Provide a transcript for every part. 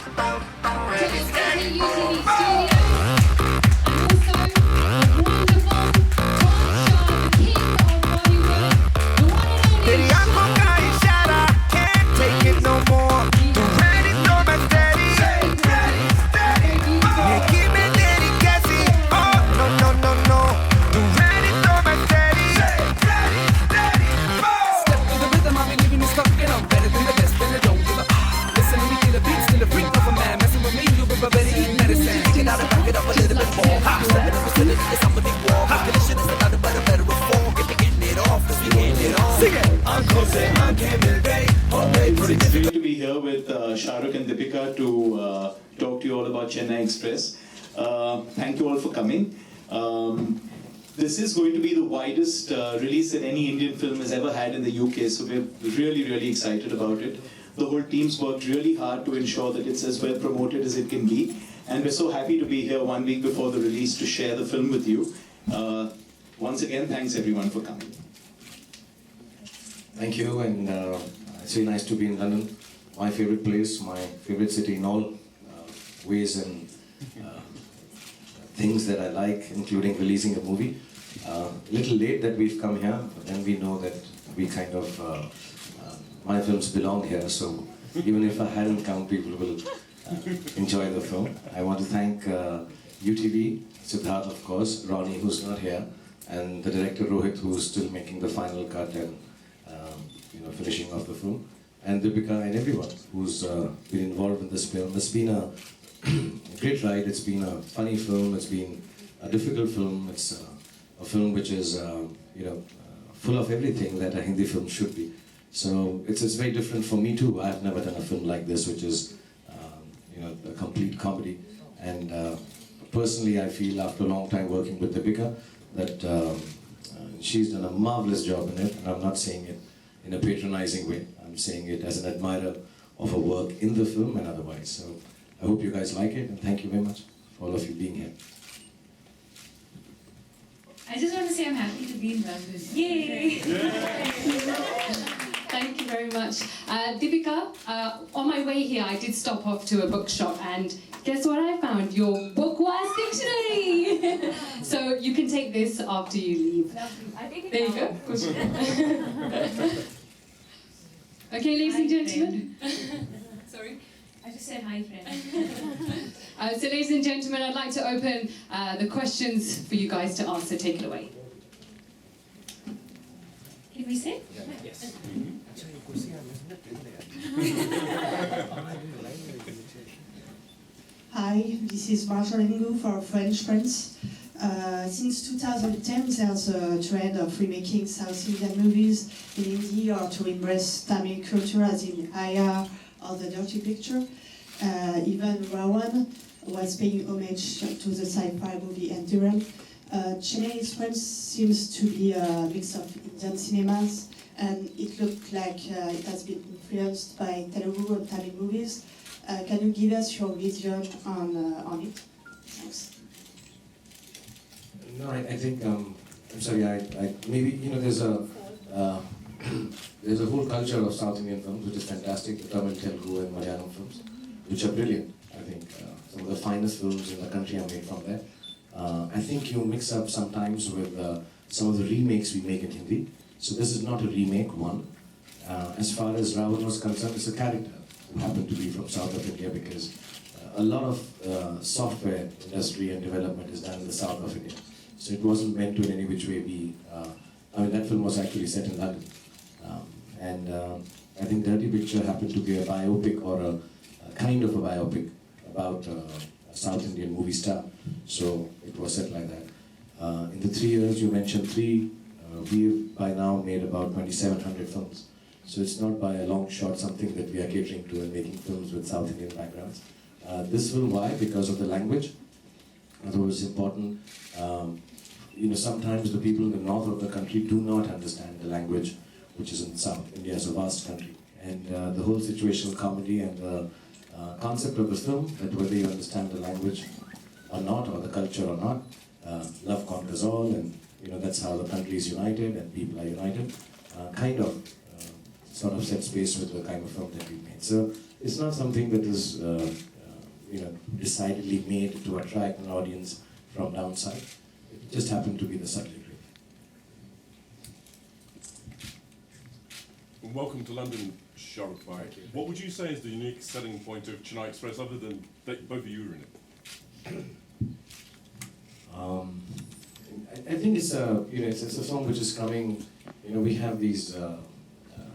to the Disney UTV studio. And also the wonderful Tom Shaw, the king of Bollywood, the one and only तेरी आंखों का इशारा can't take it no more. तू ready तो मैं steady. ये की मैं तेरी कैसी? Oh no no no no. तू ready तो मैं steady. Step to the rhythm, I've been leaving you stuck and I'm better than the best and I don't give a listen to me to the beat, still a freak of a man. Messing with me, you'll be better eat medicine. Take it out and back it up a little bit more. Step it up, still it is somebody war. This shit is another better reform. Getting it off, cause we getting it on. Sing it! आंखों से आंखें मिल गई, हो गई थोड़ी It's great to be here with Shah Rukh and Deepika to talk to you all about Chennai Express. Thank you all for coming. This is going to be the widest release that any Indian film has ever had in the UK, so we're really, really excited about it. The whole team's worked really hard to ensure that it's as well promoted as it can be, and we're so happy to be here 1 week before the release to share the film with you. Once again, thanks everyone for coming. Thank you, and it's really nice to be in London. My favorite place, my favorite city in all ways and things that I like, including releasing a movie. Little late that we've come here, but then we know that we kind of, my films belong here, so even if I hadn't come, people will enjoy the film. I want to thank UTV, Siddharth of course, Ronnie who's not here, and the director Rohit who's still making the final cut and finishing off the film, and Deepika and everyone who's been involved in this film. It's been a great ride, it's been a funny film, it's been a difficult film, it's a film which is full of everything that a Hindi film should be. So it's very different for me too. I've never done a film like this, which is a complete comedy. And personally, I feel after a long time working with Deepika that she's done a marvelous job in it. And I'm not saying it in a patronizing way. I'm saying it as an admirer of her work in the film and otherwise. So I hope you guys like it, and thank you very much for all of you being here. I just want to say I'm happy to be in London. Yay! Thank you very much. Deepika, on my way here, I did stop off to a bookshop, and guess what I found? Your book-wise dictionary! So you can take this after you leave. I think There you go. Okay, ladies and gentlemen. Sorry? I just said hi, friend. So ladies and gentlemen, I'd like to open the questions for you guys to answer. Take it away. Can we sit? Yes. Hi, this is Marshall Ngu for French Prince. Since 2010, there's a trend of remaking South Indian movies in Hindi or to embrace Tamil culture as in Aya or The Dirty Picture. Even Rawan was paying homage to the sci-fi movie Enduran. Chennai Express seems to be a mix of Indian cinemas, and it looked like it has been influenced by Telugu and Tamil movies. Can you give us your vision on it? Thanks. No, I think I'm sorry. I maybe there's a there's a whole culture of South Indian films which is fantastic. The Tamil, Telugu, and Malayalam films, which are brilliant. I think some of the finest films in the country are made from there. I think you mix up sometimes with some of the remakes we make in Hindi. So this is not a remake one. As far as Ravan was concerned, it's a character who happened to be from south of India because a lot of software industry and development is done in the south of India. So it wasn't meant to in any which way be, that film was actually set in London. I think Dirty Picture happened to be a biopic or a kind of a biopic about a South Indian movie star. So it was set like that. In the 3 years you mentioned we've by now made about 2,700 films. So it's not by a long shot something that we are catering to and making films with South Indian backgrounds. This film, why? Because of the language. Otherwise, it's important. Sometimes the people in the north of the country do not understand the language which is in the south. India is a vast country. And the whole situational comedy and the concept of the film, that whether you understand the language or not, or the culture or not, love conquers all, and that's how the country is united and people are united. Sort of set space with the kind of film that we made. So it's not something that is decidedly made to attract an audience from downside. It just happened to be the subject. And welcome to London, Shahrukh Bhai. What would you say is the unique selling point of Chennai Express, other than that both of you are in it? I think it's a film which is coming. We have these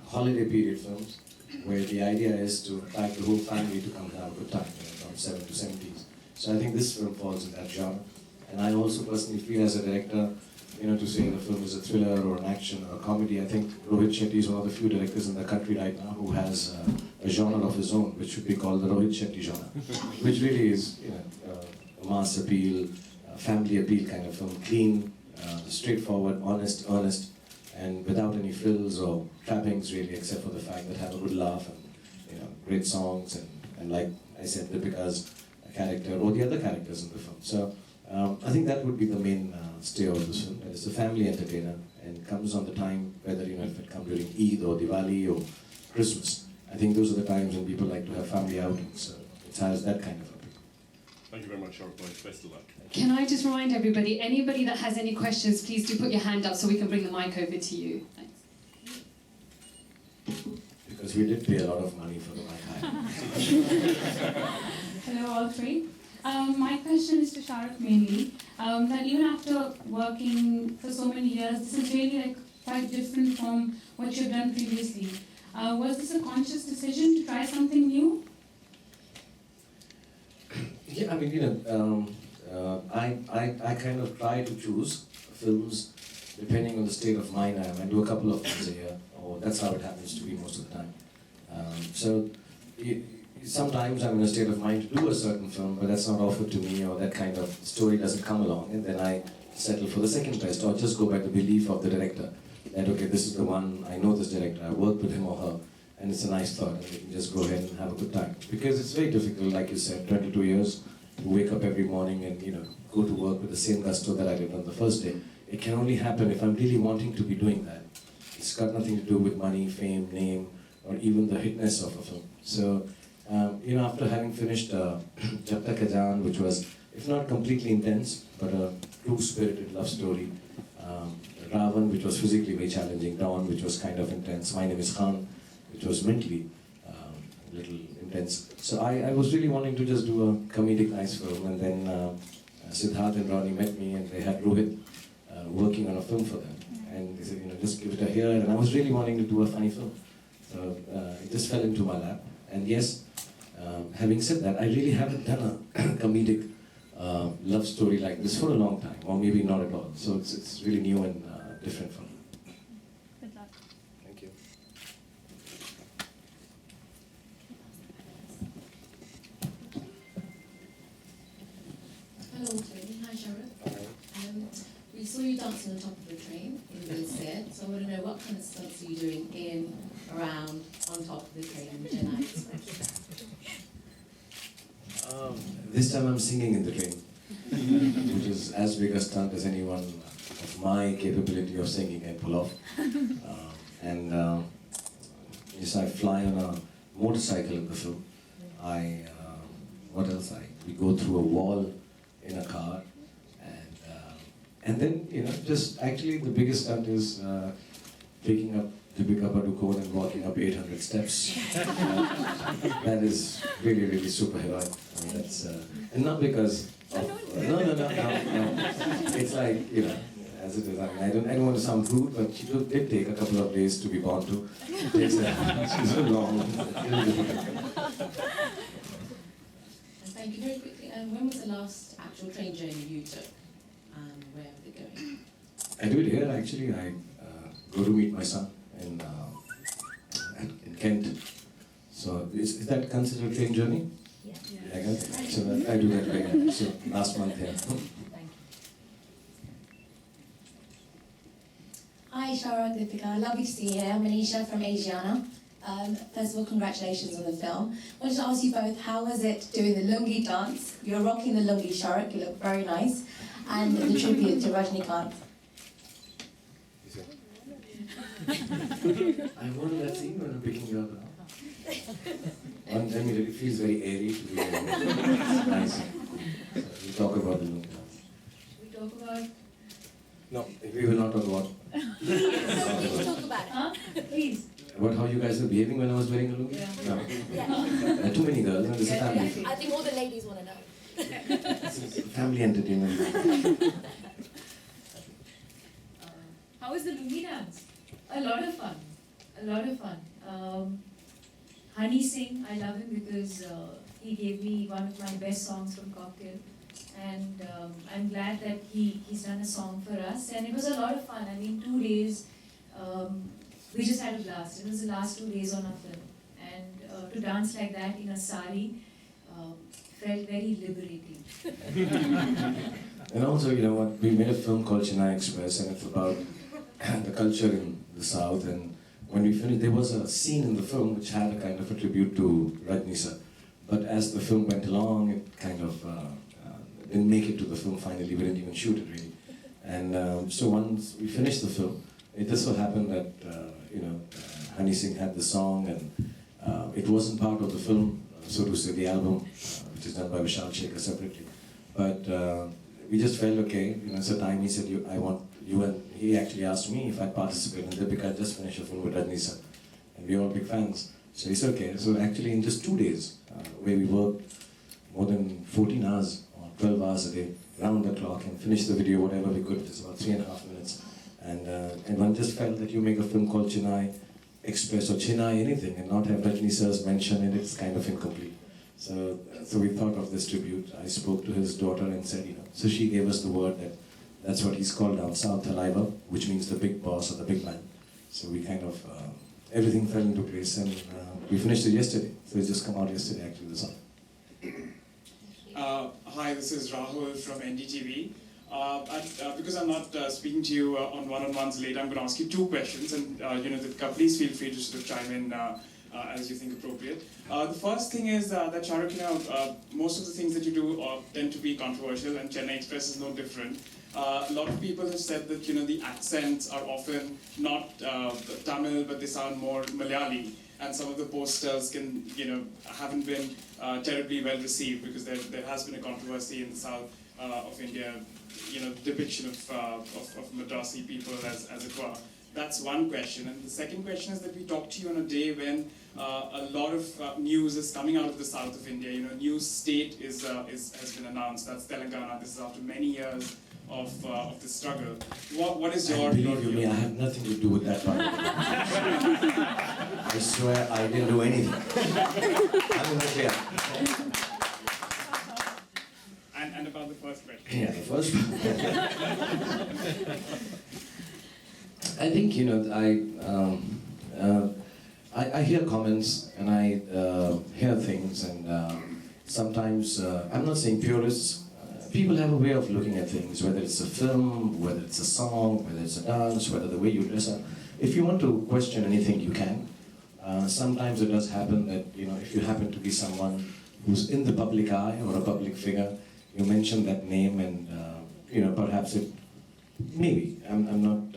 holiday period films where the idea is to attract the whole family to come and have a good time, from 7 to 70s. So I think this film falls in that genre. And I also personally feel as a director, to say the film is a thriller or an action or a comedy, I think Rohit Shetty is one of the few directors in the country right now who has a genre of his own, which should be called the Rohit Shetty genre, which really is, a mass appeal, family appeal kind of film, clean, straightforward, honest, earnest, and without any frills or trappings really, except for the fact that have a good laugh and great songs and like I said, Deepika's character or the other characters in the film. So I think that would be the main stay of this film. It's a family entertainer and comes on the time, whether if it comes during Eid or Diwali or Christmas. I think those are the times when people like to have family outings. So it has that kind of appeal. Thank you very much, Shahrukh Bhai. Best of luck. Can I just remind everybody, anybody that has any questions, please do put your hand up so we can bring the mic over to you. Thanks. Because we did pay a lot of money for the mic. Hello, all three. My question is to Shahrukh mainly. That even after working for so many years, this is really quite different from what you've done previously. Was this a conscious decision to try something new? Yeah, I kind of try to choose films depending on the state of mind I am. I do a couple of films a year, or that's how it happens to be most of the time. Sometimes I'm in a state of mind to do a certain film, but that's not offered to me, or that kind of story doesn't come along, and then I settle for the second best, or just go by the belief of the director, that okay, this is the one, I know this director, I worked with him or her, and it's a nice thought, and we can just go ahead and have a good time. Because it's very difficult, like you said, 22 years, to wake up every morning and go to work with the same gusto that I did on the first day. It can only happen if I'm really wanting to be doing that. It's got nothing to do with money, fame, name, or even the hitness of a film. So, after having finished Jab Tak Hai Jaan, which was, if not completely intense, but a true-spirited love story, Ravan, which was physically very challenging, Dawn, which was kind of intense, My Name is Khan, which was mentally a little intense. So I was really wanting to just do a comedic nice film, and then Siddharth and Ronnie met me, and they had Rohit working on a film for them. And they said, just give it a hear, and I was really wanting to do a funny film. So it just fell into my lap. And yes, having said that, I really haven't done a comedic love story like this for a long time, or maybe not at all. So it's really new and different for me. Good luck. Thank you. Hello, Tony. Hi, Shahrukh. We saw you dance on the top of the train in the set, so I want to know what kind of stunts are you doing in, around, on top of the train in Chennai Express? This time I'm singing in the train, which is as big a stunt as anyone of my capability of singing can pull off. Yes, I fly on a motorcycle in the film. What else? We go through a wall in a car, and then just actually the biggest stunt is picking up Deepika Padukone and walking up 800 steps. That is really, really superheroic. I mean, that's and not because of, no. It's like as it is. I mean, I don't want to sound rude, but she did take a couple of days to be born to. She's so long. Thank you. Very quickly, when was the last actual train journey you took, and where was it going? I do it here actually. I go to meet my son in Kent. So is that considered a train journey? Yeah. Yeah. So I do that again. So last month here. Thank you. Hi, Shahrukh, Deepika. Lovely to see you here. I'm Manisha from Asiana. First of all, congratulations on the film. I wanted to ask you both, how was it doing the lungi dance? You're rocking the lungi, Shahrukh. You look very nice. And the tribute to Rajnikant. I wanted that scene when I'm picking you up now. I mean, it feels very airy to be nice. So we talk about the lungi dance. We talk about. No, we will not talk about. Please talk about it. Huh? Please. About how you guys were behaving when I was wearing a lungi? Yeah. No. Yeah. There are too many girls and there's a family. I think all the ladies want to know. Family entertainment. How was the lungi dance? A lot of fun. A lot of fun. Honey Singh, I love him because he gave me one of my best songs from Cocktail. And I'm glad that he's done a song for us. And it was a lot of fun. I mean, 2 days, we just had a blast. It was the last 2 days on our film. And to dance like that in a sari felt very liberating. And also, you know what, we made a film called Chennai Express, and it's about the culture in the South. And when we finished, there was a scene in the film which had a kind of a tribute to Rajni sir. But as the film went along, it kind of didn't make it to the film finally. We didn't even shoot it really. And so once we finished the film, it just so happened that Honey Singh had the song, and it wasn't part of the film, so to say, the album, which is done by Vishal Shekhar separately. But we just felt okay. You know, it's a time he said, I want you, and he actually asked me if I'd participate in Deepika. Just finished a film with Rajni sir, and we're all big fans. So he said, okay. So actually, in just 2 days, where we worked more than 14 hours or 12 hours a day, round the clock, and finished the video whatever we could. It's about 3.5 minutes. And one just felt that you make a film called Chennai Express or Chennai anything and not have Rajni sir's mention in it, it's kind of incomplete. So we thought of this tribute. I spoke to his daughter and said, so she gave us the word that that's what he's called down south, Thalaiva, which means the big boss or the big man. So we kind of, everything fell into place, and we finished it yesterday. So it's just come out yesterday, actually, the song. Hi, this is Rahul from NDTV. Because I'm not speaking to you on one-on-ones later, I'm going to ask you 2 questions, and please feel free to sort of chime in as you think appropriate. The first thing is that Shah Rukh, most of the things that you do tend to be controversial, and Chennai Express is no different. A lot of people have said that the accents are often not Tamil, but they sound more Malayali, and some of the posters haven't been terribly well received because there has been a controversy in the south of India, depiction of Madrasi people as it were. That's one question. And the second question is that we talked to you on a day when a lot of news is coming out of the south of India. A new state has been announced. That's Telangana. This is after many years of the struggle. What is your believe you me, I have nothing to do with that part. I swear I didn't do anything. I'm not clear. And about the first question. Yeah, the first one. I think, I hear comments and I hear things, and sometimes, I'm not saying purists, people have a way of looking at things, whether it's a film, whether it's a song, whether it's a dance, whether the way you dress up. If you want to question anything, you can. Sometimes it does happen that, if you happen to be someone who's in the public eye or a public figure, you mention that name, and perhaps it, maybe, I'm not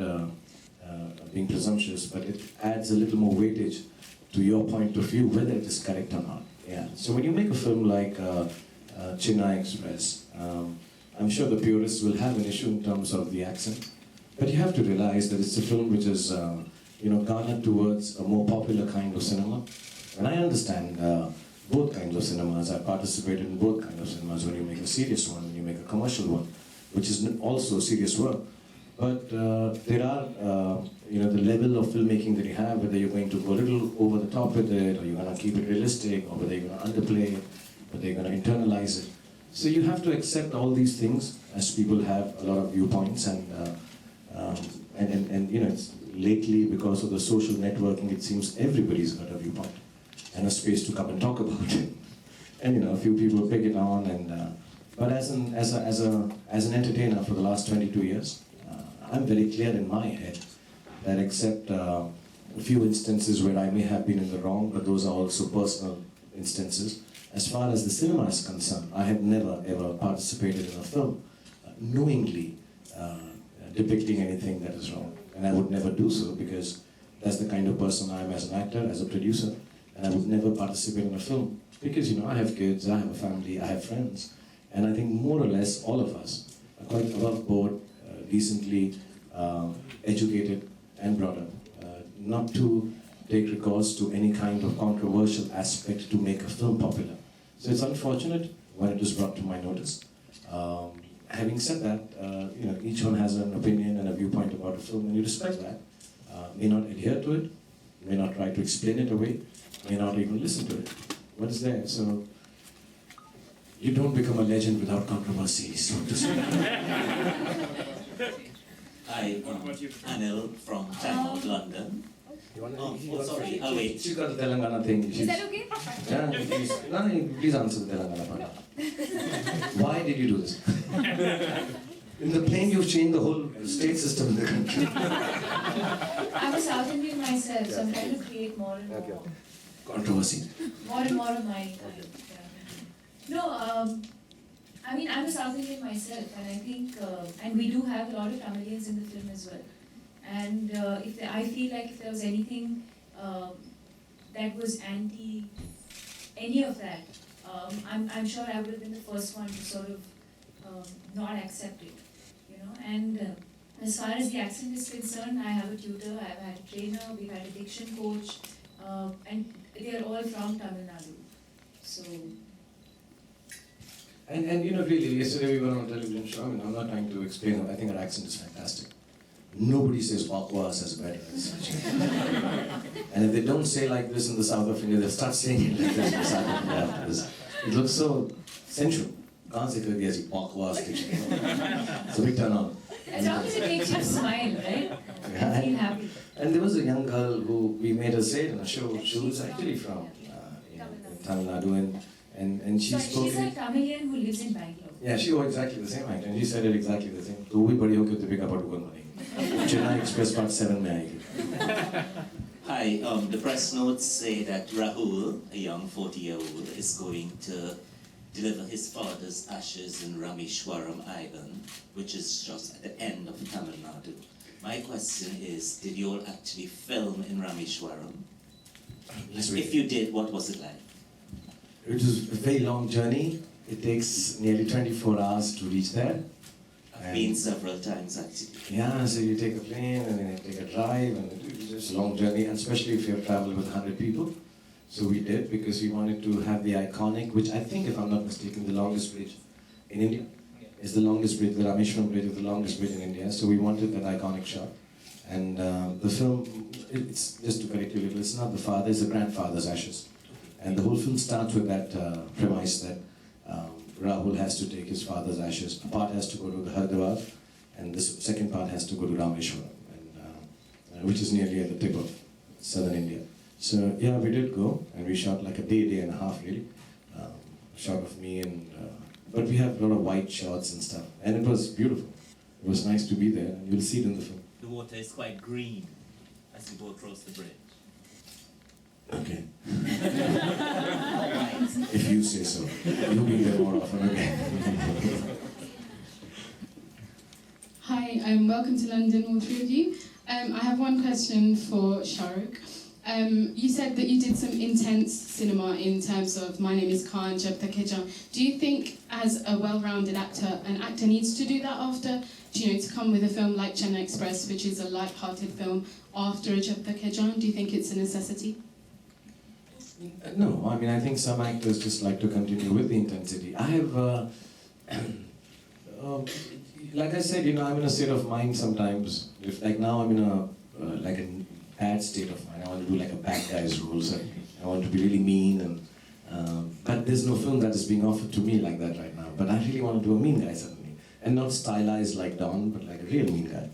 being presumptuous, but it adds a little more weightage to your point of view, whether it is correct or not. Yeah. So when you make a film like Chennai Express, I'm sure the purists will have an issue in terms of the accent, but you have to realize that it's a film which is, garnered towards a more popular kind of cinema. And I understand both kinds of cinemas. I participated in both kinds of cinemas. When you make a serious one, when you make a commercial one, which is also serious work. But there are, the level of filmmaking that you have, whether you're going to go a little over the top with it, or you're going to keep it realistic, or whether you're going to underplay it, whether you're going to internalize it. So you have to accept all these things, as people have a lot of viewpoints, and it's lately, because of the social networking, it seems everybody's got a viewpoint and a space to come and talk about it. And a few people pick it on, and but as an entertainer for the last 22 years, I'm very clear in my head that except a few instances where I may have been in the wrong, but those are also personal instances. As far as the cinema is concerned, I have never ever participated in a film knowingly depicting anything that is wrong. And I would never do so, because that's the kind of person I am as an actor, as a producer. and I would never participate in a film. Because, you know, I have kids, I have a family, I have friends. And I think more or less all of us are quite above board, decently educated and brought up. Not to take recourse to any kind of controversial aspect to make a film popular. So it's unfortunate when it is brought to my notice. Having said that, you know, each one has an opinion and a viewpoint about a film, and you respect that. May not adhere to it, may not try to explain it away, may not even listen to it. What is there? So you don't become a legend without controversy, so to speak. Hi, Anil from Chennai, London. Sorry, I'll wait. She got the Telangana thing. Is that okay? Yeah, please answer the Telangana part. Why did you do this? In the plane, you've changed the whole state system in the country. I'm a South Indian myself, so I'm trying to create more and more. Controversy. More and more of my kind. Yeah. No, I mean, I'm a South Indian myself, and I think, and we do have a lot of Tamilians in the film as well. And I feel like if there was anything that was anti any of that, I'm sure I would have been the first one to sort of not accept it, you know. And as far as the accent is concerned, I have a tutor, I've had a trainer, we've had a diction coach, and they are all from Tamil Nadu. So. And you know, really, yesterday we were on a television show. I mean, I'm not trying to explain. I think our accent is fantastic. Nobody says Bakwas as better as such. And if they don't say like this in the south of India, they'll start saying it like this in the south of India after this. It looks so sensual. Can't say that yes, Bakwas. It's a big turn on. As long as it makes you smile, right? Yeah. Feel happy. And there was a young girl who we made her say it in a show. She was actually from Tamil Nadu, and she spoke. She's a Tamilian who lives in Bangalore. Yeah, she was exactly the same height, and she said it exactly the same. तो भी बड़ी होकर Deepika Padukone बनेगी. Chennai Express Part 7 में आएगी. Hi, the press notes say that Rahul, a young 40-year-old, is going to deliver his father's ashes in Rameshwaram Island, which is just at the end of Tamil Nadu. My question is, did you all actually film in Rameshwaram? If you did, what was it like? It was a very long journey. It takes nearly 24 hours to reach there. I've been several times actually. Yeah, so you take a plane and then you take a drive, and it's just a long journey, and especially if you have traveled with 100 people. So we did, because we wanted to have the iconic, which I think, if I'm not mistaken, the longest bridge in India. Is the longest bridge, the Rameshwaram bridge is the longest bridge in India. So we wanted that iconic shot. And the film, it's just to correct you a little, it's not the father, it's the grandfather's ashes. And the whole film starts with that premise that Rahul has to take his father's ashes. A part has to go to the Hyderabad, and this second part has to go to Rameshwaram, and, which is nearly at the tip of southern India. So yeah, we did go, and we shot like a day and a half really. A shot of me, and but we have a lot of white shots and stuff, and it was beautiful. It was nice to be there, and you'll see it in the film. The water is quite green as you go across the bridge. Okay. If you say so. You'll be there more often, okay? Hi, welcome to London, all three of you. I have one question for Shahrukh. You said that you did some intense cinema in terms of My Name is Khan, Jab Tak Hai Jaan. Do you think, as a well-rounded actor, an actor needs to do that after, to come with a film like Chennai Express, which is a light-hearted film, after a Jab Tak Hai Jaan? Do you think it's a necessity? No, I mean, I think some actors just like to continue with the intensity. I have, like I said, I'm in a state of mind sometimes. If, like now, I'm in a like an bad state of mind. I want to do like a bad guy's role. So I want to be really mean, and but there's no film that is being offered to me like that right now. But I really want to do a mean guy suddenly, and not stylized like Don, but like a real mean guy.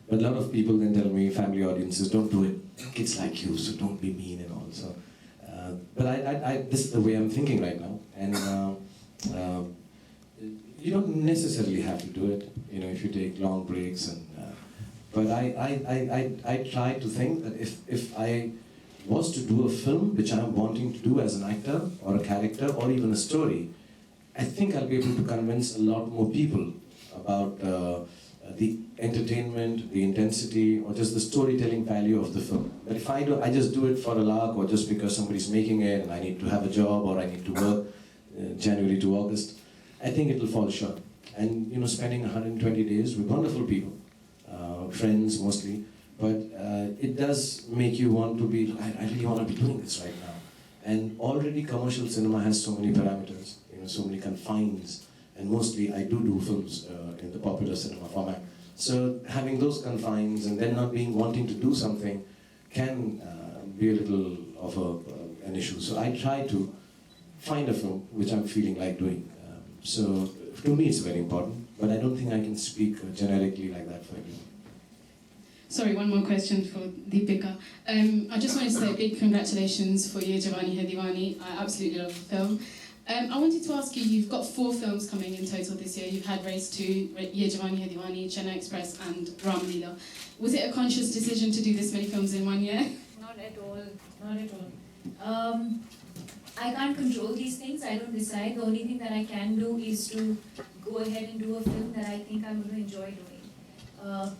But a lot of people then tell me, family audiences, don't do it. Kids like you, so don't be mean and all. So, but this is the way I'm thinking right now, and you don't necessarily have to do it. If you take long breaks, and but I try to think that if I was to do a film which I'm wanting to do as an actor or a character or even a story, I think I'll be able to convince a lot more people about the entertainment, the intensity, or just the storytelling value of the film. But if I just do it for a lark, or just because somebody's making it and I need to have a job or I need to work January to August, I think it will fall short. And spending 120 days with wonderful people, friends mostly, but it does make you want to be, I really want to be doing this right now. And already commercial cinema has so many parameters, so many confines, and mostly I do films in the popular cinema format. So having those confines and then not wanting to do something can be a little of an issue. So I try to find a film which I'm feeling like doing. So to me it's very important, but I don't think I can speak generically like that for everyone. Sorry, one more question for Deepika. I just wanted to say a big congratulations for Ye Jawani Hai Diwani. I absolutely love the film. I wanted to ask you, you've got 4 films coming in total this year. You've had Race 2, Ye Jawani Hai Diwani, Chennai Express and Ram Leela. Was it a conscious decision to do this many films in 1 year? Not at all, not at all. I can't control these things, I don't decide. The only thing that I can do is to go ahead and do a film that I think I'm going to enjoy doing.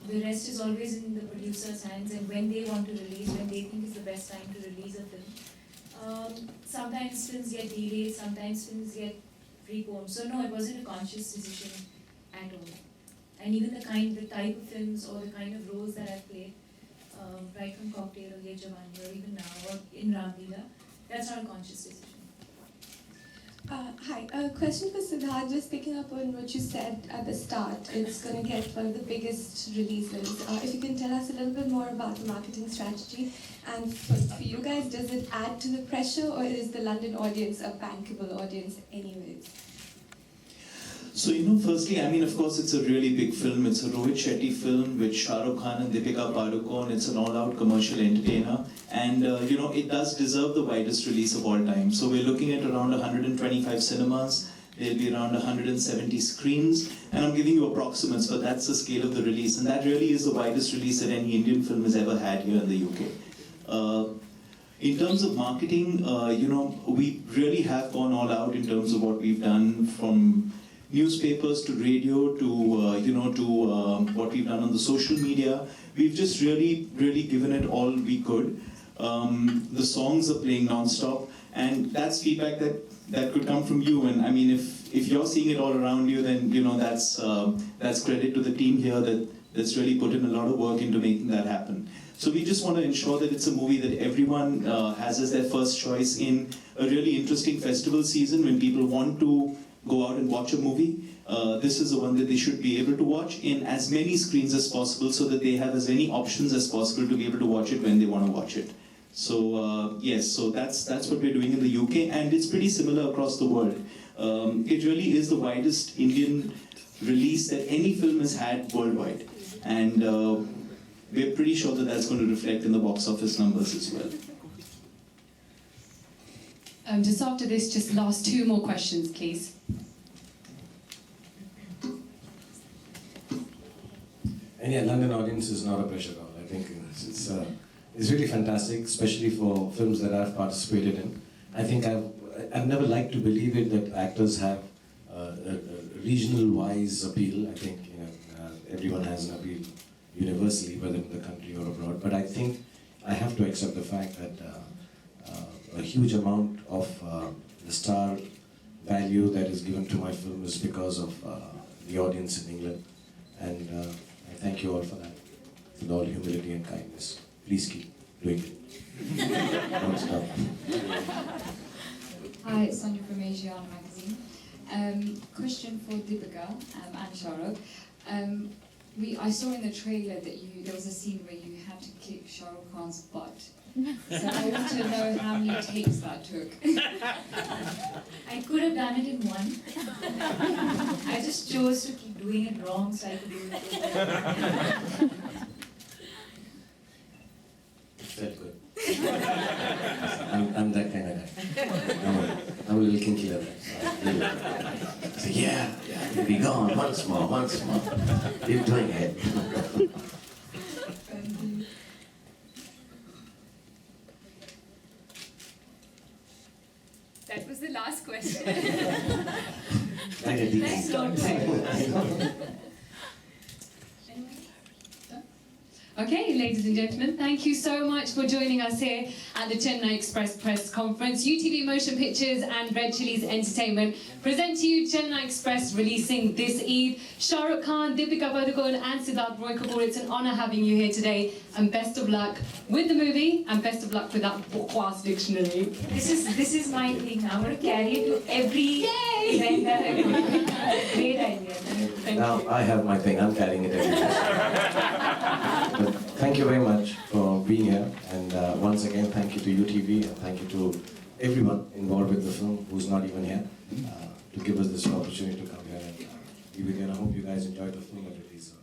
The rest is always in the producer's hands, and when they want to release, when they think is the best time to release a film. Sometimes films get delayed, sometimes films get preponed. So no, it wasn't a conscious decision at all. And even the type of films or the kind of roles that I've played, right from Cocktail or Ye Jawani or even now or in Ram Leela, that's not a conscious decision. Hi, a question for Siddharth, just picking up on what you said at the start. It's going to get one of the biggest releases. If you can tell us a little bit more about the marketing strategy, and for you guys, does it add to the pressure, or is the London audience a bankable audience anyways? So, firstly, of course, it's a really big film. It's a Rohit Shetty film with Shah Rukh Khan and Deepika Padukone. It's an all-out commercial entertainer. And, it does deserve the widest release of all time. So we're looking at around 125 cinemas. There'll be around 170 screens. And I'm giving you approximates, but that's the scale of the release. And that really is the widest release that any Indian film has ever had here in the UK. In terms of marketing, we really have gone all out in terms of what we've done, from newspapers to radio to what we've done on the social media. We've just really given it all we could. The songs are playing non-stop, and that's feedback that could come from you. And if you're seeing it all around you, then that's credit to the team here that's really put in a lot of work into making that happen. So we just want to ensure that it's a movie that everyone has as their first choice in a really interesting festival season when people want to go out and watch a movie. This is the one that they should be able to watch in as many screens as possible, so that they have as many options as possible to be able to watch it when they want to watch it. So yes, so that's what we're doing in the UK, and it's pretty similar across the world. It really is the widest Indian release that any film has had worldwide, and we're pretty sure that that's going to reflect in the box office numbers as well. Just after this, just last 2 more questions, please. And yeah, London audience is not a pressure at all. I think it's really fantastic, especially for films that I've participated in. I think I've never liked to believe it that actors have a regional-wise appeal. I think everyone has an appeal universally, whether in the country or abroad. But I think I have to accept the fact that a huge amount of the star value that is given to my film is because of the audience in England. And I thank you all for that, with all humility and kindness. Please keep doing it. Don't stop. Hi, it's Sonia from Asiana magazine. Question for Deepika and Shahrukh. I saw in the trailer that there was a scene where you had to kick Shah Rukh Khan's butt. So I want to know how many takes that took. I could have done it in 1. I just chose to keep doing it wrong so I could do it again. It felt good. I'm that kind of guy. I'm a little kinky like that. So yeah, be gone once more. Keep doing it. That was the last question. Thanks, Lord. Okay, ladies and gentlemen, thank you so much for joining us here at the Chennai Express Press Conference. UTV Motion Pictures and Red Chillies Entertainment present to you Chennai Express releasing this Eid. Shah Rukh Khan, Deepika Padukone and Siddharth Roy Kapoor, it's an honour having you here today, and best of luck with the movie and best of luck with that bookworms dictionary. This is my thing. I'm going to carry it to every event that I go to. Great idea. Now I have my thing, I'm carrying it everywhere. But thank you very much for being here, and once again thank you to UTV and thank you to everyone involved with the film who's not even here to give us this opportunity to come here and be with you, and I hope you guys enjoyed the film at release.